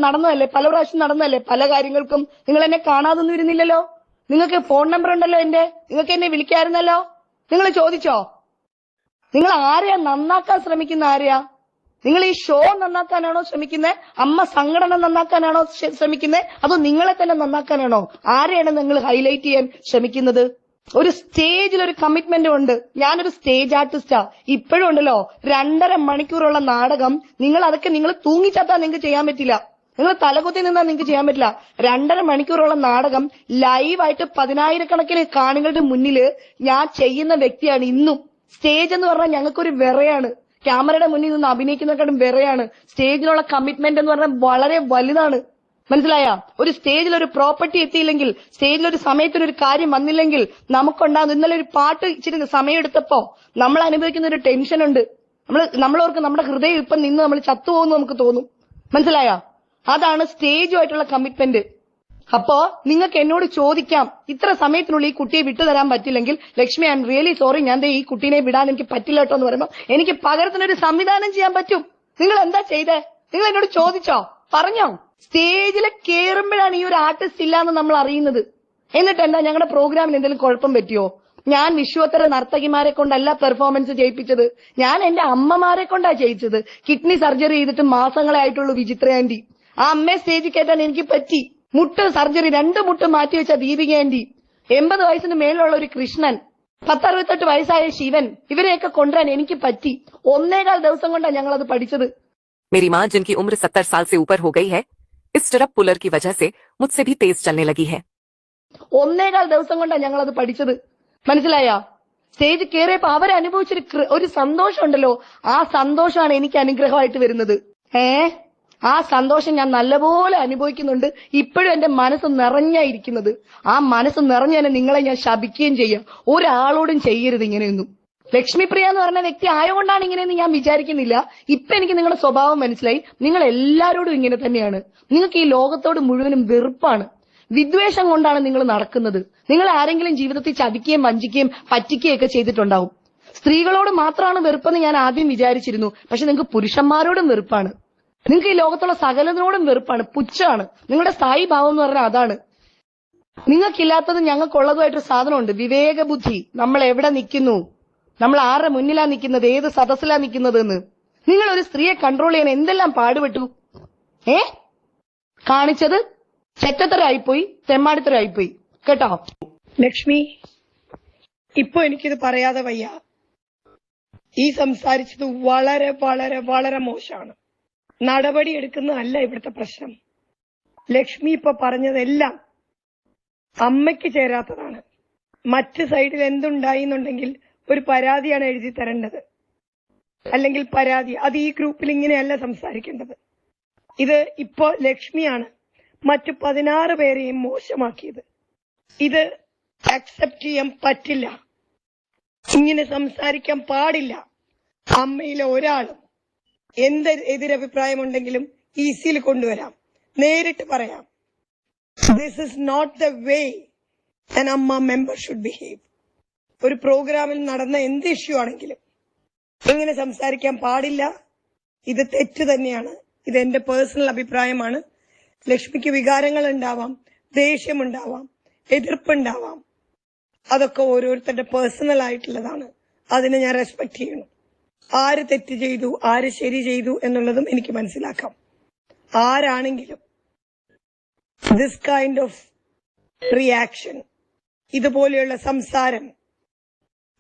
നടന്നതല്ലേ, പല പ്രാവശ്യം നടന്നതല്ലേ. പല കാര്യങ്ങൾക്കും നിങ്ങൾ എന്നെ കാണാതൊന്നും ഇരുന്നില്ലല്ലോ. നിങ്ങൾക്ക് ഫോൺ നമ്പർ ഉണ്ടല്ലോ എന്റെ, നിങ്ങൾക്ക് എന്നെ വിളിക്കായിരുന്നല്ലോ. നിങ്ങൾ ചോദിച്ചോ? നിങ്ങൾ ആരെയാ നന്നാക്കാൻ ശ്രമിക്കുന്ന? ആരെയാ നിങ്ങൾ ഈ ഷോ നന്നാക്കാനാണോ ശ്രമിക്കുന്നത്? അമ്മ സംഘടന നന്നാക്കാനാണോ ശ്രമിക്കുന്നത്? അതോ നിങ്ങളെ തന്നെ നന്നാക്കാനാണോ? ആരെയാണ് നിങ്ങൾ ഹൈലൈറ്റ് ചെയ്യാൻ ശ്രമിക്കുന്നത്? ഒരു സ്റ്റേജിൽ ഒരു കമ്മിറ്റ്മെന്റ് ഉണ്ട്. ഞാനൊരു സ്റ്റേജ് ആർട്ടിസ്റ്റാ. ഇപ്പോഴും ഉണ്ടല്ലോ 2.5 മണിക്കൂറുള്ള നാടകം. നിങ്ങൾ തൂങ്ങിച്ചാത്താൻ നിങ്ങൾക്ക് ചെയ്യാൻ പറ്റില്ല. നിങ്ങൾ തലകുത്തി നിന്നാൽ നിങ്ങൾക്ക് ചെയ്യാൻ പറ്റില്ല. 2.5 മണിക്കൂറുള്ള നാടകം ലൈവായിട്ട് 10,000-കണക്കിന് കാണികളുടെ മുന്നിൽ ഞാൻ ചെയ്യുന്ന വ്യക്തിയാണ് ഇന്നും. സ്റ്റേജ് എന്ന് പറഞ്ഞാൽ ഞങ്ങൾക്കൊരു വിറയാണ്. ക്യാമറയുടെ മുന്നിൽ നിന്ന് അഭിനയിക്കുന്നതിനെക്കാളും വിറയാണ്. സ്റ്റേജിലുള്ള കമ്മിറ്റ്മെന്റ് എന്ന് പറഞ്ഞാൽ വളരെ വലുതാണ്. മനസ്സിലായ? ഒരു സ്റ്റേജിൽ ഒരു പ്രോപ്പർട്ടി എത്തിയില്ലെങ്കിൽ, സ്റ്റേജിൽ ഒരു സമയത്തിന് ഒരു കാര്യം വന്നില്ലെങ്കിൽ നമുക്കുണ്ടാകും. ഇന്നലെ ഒരു പാട്ട് ഇച്ചിരി സമയം എടുത്തപ്പോ നമ്മൾ അനുഭവിക്കുന്ന ഒരു ടെൻഷൻ ഉണ്ട്. നമ്മളോർക്ക് നമ്മുടെ ഹൃദയം ഇപ്പം നിന്ന് നമ്മൾ ചത്തുപോകുന്നു നമുക്ക് തോന്നും. മനസ്സിലായ? അതാണ് സ്റ്റേജുമായിട്ടുള്ള കമ്മിറ്റ്മെന്റ്. അപ്പോ നിങ്ങൾക്ക് എന്നോട് ചോദിക്കാം, ഇത്ര സമയത്തിനുള്ളിൽ ഈ കുട്ടിയെ വിട്ടുതരാൻ പറ്റില്ലെങ്കിൽ Lakshmi I am really sorry, ഞാൻ ഈ കുട്ടീനെ വിടാൻ എനിക്ക് പറ്റില്ല കേട്ടോ എന്ന് പറയുമ്പോൾ എനിക്ക് പകരത്തിനൊരു സംവിധാനം ചെയ്യാൻ പറ്റും. നിങ്ങൾ എന്താ ചെയ്തേ? നിങ്ങൾ എന്നോട് ചോദിച്ചോ? പറഞ്ഞോ? സ്റ്റേജിൽ കയറുമ്പോഴാണ് ഈ ഒരു ആർട്ടിസ്റ്റ് ഇല്ലാന്ന് നമ്മൾ അറിയുന്നത്. എന്നിട്ട് എന്താ ഞങ്ങളുടെ പ്രോഗ്രാമിന് എന്തെങ്കിലും കുഴപ്പം പറ്റിയോ? ഞാൻ വിശ്വോത്തര നർത്തകിമാരെ കൊണ്ടല്ല പെർഫോമൻസ് ചെയ്യിപ്പിച്ചത്. ഞാൻ എന്റെ അമ്മമാരെ കൊണ്ടാ ചെയ്യിച്ചത്. കിഡ്നി സർജറി ചെയ്തിട്ട് മാസങ്ങളെ ആയിട്ടുള്ളൂ വിചിത്ര ആന്റി. ആ അമ്മയെ സ്റ്റേജിൽ കയറ്റാൻ എനിക്ക് പറ്റി. മുട്ട് സർജറി 2 മുട്ട് മാറ്റിവെച്ച ദീപിക ആന്റി, 80 വയസ്സിന് മേലുള്ള ഒരു കൃഷ്ണൻ, 10-68 വയസ്സായ ശിവൻ, ഇവരെയൊക്കെ കൊണ്ടുവരാൻ എനിക്ക് പറ്റി. 1.25 ദിവസം കൊണ്ടാണ് ഞങ്ങൾ അത് പഠിച്ചത്. मेरी माँ जिनकी उम्र 70 साल से ऊपर हो गई है, इस स्टिरअप पुलर की वजह से मुझसे भी तेज चलने लगी है. 1.25 ദിവസം കൊണ്ടാണ് ഞങ്ങൾ അത് പഠിച്ചത്. മനസ്സിലായ? സ്റ്റേജ് കയറിയപ്പോ അവരനുഭവിച്ചൊരു ഒരു സന്തോഷം ഉണ്ടല്ലോ, ആ സന്തോഷമാണ് എനിക്ക് അനുഗ്രഹമായിട്ട് വരുന്നത്. ആ സന്തോഷം ഞാൻ നല്ലപോലെ അനുഭവിക്കുന്നുണ്ട്. ഇപ്പോഴും എന്റെ മനസ്സ് നിറഞ്ഞായിരിക്കുന്നത്. ആ മനസ്സ് നിറഞ്ഞ തന്നെ നിങ്ങളെ ഞാൻ ശപിക്കുകയും ചെയ്യാം. ഒരാളോടും ചെയ്യരുത് ഇങ്ങനെയൊന്നും. ലക്ഷ്മിപ്രിയ എന്ന് പറഞ്ഞ വ്യക്തി ആയതുകൊണ്ടാണ് ഇങ്ങനെയെന്ന് ഞാൻ വിചാരിക്കുന്നില്ല. ഇപ്പൊ എനിക്ക് നിങ്ങളുടെ സ്വഭാവം മനസ്സിലായി. നിങ്ങൾ എല്ലാരോടും ഇങ്ങനെ തന്നെയാണ്. നിങ്ങൾക്ക് ഈ ലോകത്തോട് മുഴുവനും വെറുപ്പാണ്, വിദ്വേഷം കൊണ്ടാണ് നിങ്ങൾ നടക്കുന്നത്. നിങ്ങൾ ആരെങ്കിലും ജീവിതത്തിൽ ചതിക്കുകയും വഞ്ചിക്കുകയും പറ്റിക്കുകയും ഒക്കെ ചെയ്തിട്ടുണ്ടാവും. സ്ത്രീകളോട് മാത്രമാണ് വെറുപ്പെന്ന് ഞാൻ ആദ്യം വിചാരിച്ചിരുന്നു. പക്ഷെ നിങ്ങൾക്ക് പുരുഷന്മാരോടും വെറുപ്പാണ്. നിങ്ങൾക്ക് ഈ ലോകത്തുള്ള സകലതിനോടും വെറുപ്പാണ്, പുച്ഛമാണ്. നിങ്ങളുടെ സ്ഥായി ഭാവം എന്ന് പറഞ്ഞാൽ അതാണ്. നിങ്ങൾക്കില്ലാത്തത് ഞങ്ങൾക്കുള്ളതുമായിട്ടൊരു സാധനമുണ്ട്, വിവേക ബുദ്ധി. നമ്മൾ എവിടെ നിൽക്കുന്നു, നമ്മൾ ആരുടെ മുന്നിലാ നിൽക്കുന്നത്, ഏത് സദസ്സിലാ നിൽക്കുന്നത് എന്ന്. നിങ്ങൾ ഒരു സ്ത്രീയെ കൺട്രോൾ ചെയ്യാൻ എന്തെല്ലാം പാടുപെട്ടു. കാണിച്ചത് ചെറ്റത്തരായിപ്പോയി, തെമ്മാടിത്തരായിപ്പോയി. കേട്ടോ ലക്ഷ്മി, ഇപ്പൊ എനിക്കിത് പറയാതെ വയ്യ. ഈ സംസാരിച്ചത് വളരെ വളരെ വളരെ മോശമാണ്. നടപടി എടുക്കുന്നതല്ല ഇവിടുത്തെ പ്രശ്നം. ലക്ഷ്മി ഇപ്പൊ പറഞ്ഞതെല്ലാം അമ്മയ്ക്ക് ചേരാത്തതാണ്. മറ്റ് സൈഡിൽ എന്തുണ്ടായി എന്നുണ്ടെങ്കിൽ ഒരു പരാതിയാണ് എഴുതി തരേണ്ടത്. അല്ലെങ്കിൽ പരാതി അത് ഈ ഗ്രൂപ്പിൽ ഇങ്ങനെയല്ല സംസാരിക്കേണ്ടത്. ഇത് ഇപ്പോ ലക്ഷ്മിയാണ് മറ്റു 16 പേരെയും മോശമാക്കിയത്. ഇത് അക്സെപ്റ്റ് ചെയ്യാൻ പറ്റില്ല. ഇങ്ങനെ സംസാരിക്കാൻ പാടില്ല. അമ്മയിലെ ഒരാളും എന്ത് എതിരഭിപ്രായമുണ്ടെങ്കിലും ഈസിയിൽ കൊണ്ടുവരാം, നേരിട്ട് പറയാം. This is not the way an Amma member should behave. ഒരു പ്രോഗ്രാമിൽ നടന്ന എന്ത് ഇഷ്യൂ ആണെങ്കിലും ഇങ്ങനെ സംസാരിക്കാൻ പാടില്ല. ഇത് തെറ്റ് തന്നെയാണ്. ഇത് എന്റെ പേഴ്സണൽ അഭിപ്രായമാണ്. ലക്ഷ്മിക്ക് വികാരങ്ങൾ ഉണ്ടാവാം, ദേഷ്യമുണ്ടാവാം, എതിർപ്പുണ്ടാവാം. അതൊക്കെ ഓരോരുത്തരുടെ പേഴ്സണൽ ആയിട്ടുള്ളതാണ്. അതിനെ ഞാൻ റെസ്പെക്ട് ചെയ്യണം. ആര് തെറ്റ് ചെയ്തു, ആര് ശരി ചെയ്തു എന്നുള്ളതും എനിക്ക് മനസ്സിലാക്കാം. ആരാണെങ്കിലും ദിസ് കൈൻഡ് ഓഫ് റിയാക്ഷൻ, ഇതുപോലെയുള്ള സംസാരം,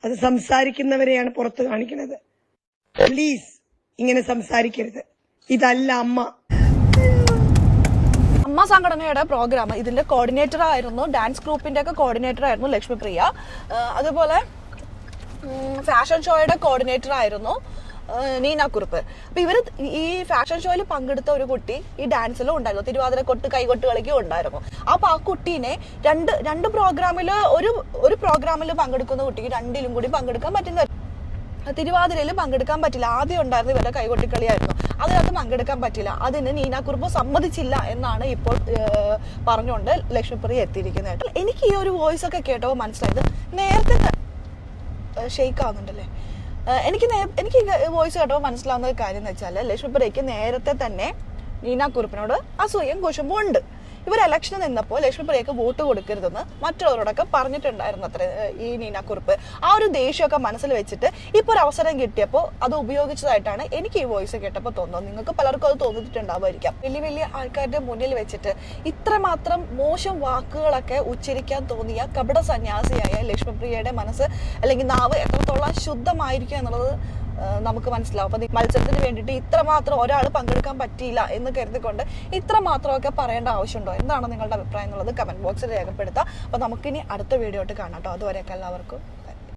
അത് സംസാരിക്കുന്നവരെയാണ് പുറത്ത് കാണിക്കുന്നത്. പ്ലീസ് ഇങ്ങനെ സംസാരിക്കരുത്. ഇതല്ല അമ്മ. അമ്മ സംഘടനയുടെ പ്രോഗ്രാം ഇതിന്റെ കോർഡിനേറ്റർ ആയിരുന്നു, ഡാൻസ് ഗ്രൂപ്പിന്റെ ഒക്കെ കോർഡിനേറ്റർ ആയിരുന്നു ലക്ഷ്മിപ്രിയ. അതുപോലെ ഫാഷൻ ഷോയുടെ കോർഡിനേറ്റർ ആയിരുന്നു നീനാക്കുറുപ്പ്. അപ്പൊ ഇവര് ഈ ഫാഷൻ ഷോയിൽ പങ്കെടുത്ത ഒരു കുട്ടി ഈ ഡാൻസിലും ഉണ്ടായിരുന്നു, തിരുവാതിര കൊട്ട് കൈകൊട്ട് കളിക്കും ഉണ്ടായിരുന്നു. അപ്പൊ ആ കുട്ടീനെ രണ്ട് പ്രോഗ്രാമില് ഒരു പ്രോഗ്രാമിൽ പങ്കെടുക്കുന്ന കുട്ടിക്ക് രണ്ടിലും കൂടി പങ്കെടുക്കാൻ പറ്റുന്ന, തിരുവാതിരയിൽ പങ്കെടുക്കാൻ പറ്റില്ല. ആദ്യം ഉണ്ടായിരുന്ന ഇവരുടെ കൈകൊട്ടിക്കളിയായിരുന്നു, അതിനകത്ത് പങ്കെടുക്കാൻ പറ്റില്ല. അതിന് നീനാക്കുറുപ്പ് സമ്മതിച്ചില്ല എന്നാണ് ഇപ്പോൾ പറഞ്ഞുകൊണ്ട് ലക്ഷ്മിപ്രിയ എത്തിയിരിക്കുന്നത്. എനിക്ക് ഈ ഒരു വോയിസ് ഒക്കെ കേട്ടപ്പോൾ മനസ്സിലായത് നേരത്തെ ഷെയ്ക്ക് ആവുന്നുണ്ടല്ലേ. എനിക്ക് വോയിസ് കേട്ടപ്പോൾ മനസ്സിലാവുന്ന ഒരു കാര്യം എന്ന് വെച്ചാൽ ലക്ഷ്മിപ്രിയക്ക് നേരത്തെ തന്നെ നീനാക്കുറുപ്പിനോട് അസൂയയും കുശുമ്പും ഉണ്ട്. ഇവർ ഇലക്ഷന് നിന്നപ്പോൾ ലക്ഷ്മിപ്രിയക്ക് വോട്ട് കൊടുക്കരുതെന്ന് മറ്റുള്ളവരോടൊക്കെ പറഞ്ഞിട്ടുണ്ടായിരുന്നു അത്ര ഈ നീനാക്കുറുപ്പ്. ആ ഒരു ദേഷ്യമൊക്കെ മനസ്സിൽ വെച്ചിട്ട് ഇപ്പോൾ ഒരു അവസരം കിട്ടിയപ്പോൾ അത് ഉപയോഗിച്ചതായിട്ടാണ് എനിക്ക് ഈ വോയിസ് കേട്ടപ്പോൾ തോന്നുന്നത്. നിങ്ങൾക്ക് പലർക്കും അത് തോന്നിയിട്ടുണ്ടാവുമായിരിക്കാം. വലിയ വലിയ ആൾക്കാരുടെ മുന്നിൽ വെച്ചിട്ട് ഇത്രമാത്രം മോശം വാക്കുകളൊക്കെ ഉച്ചരിക്കാൻ തോന്നിയ കപട സന്യാസിയായ ലക്ഷ്മിപ്രിയയുടെ മനസ്സ് അല്ലെങ്കിൽ നാവ് എത്രത്തോളം ശുദ്ധമായിരിക്കും എന്നുള്ളത് നമുക്ക് മനസ്സിലാവും. അപ്പൊ മത്സരത്തിന് വേണ്ടിയിട്ട് ഇത്രമാത്രം ഒരാൾ പങ്കെടുക്കാൻ പറ്റിയില്ല എന്ന് കരുതിക്കൊണ്ട് ഇത്രമാത്രമൊക്കെ പറയേണ്ട ആവശ്യമുണ്ടോ? എന്താണ് നിങ്ങളുടെ അഭിപ്രായം എന്നുള്ളത് കമന്റ് ബോക്സിൽ രേഖപ്പെടുത്താം. അപ്പൊ നമുക്കിനി അടുത്ത വീഡിയോ ആയിട്ട് കാണാം കേട്ടോ. അതുവരെയൊക്കെ എല്ലാവർക്കും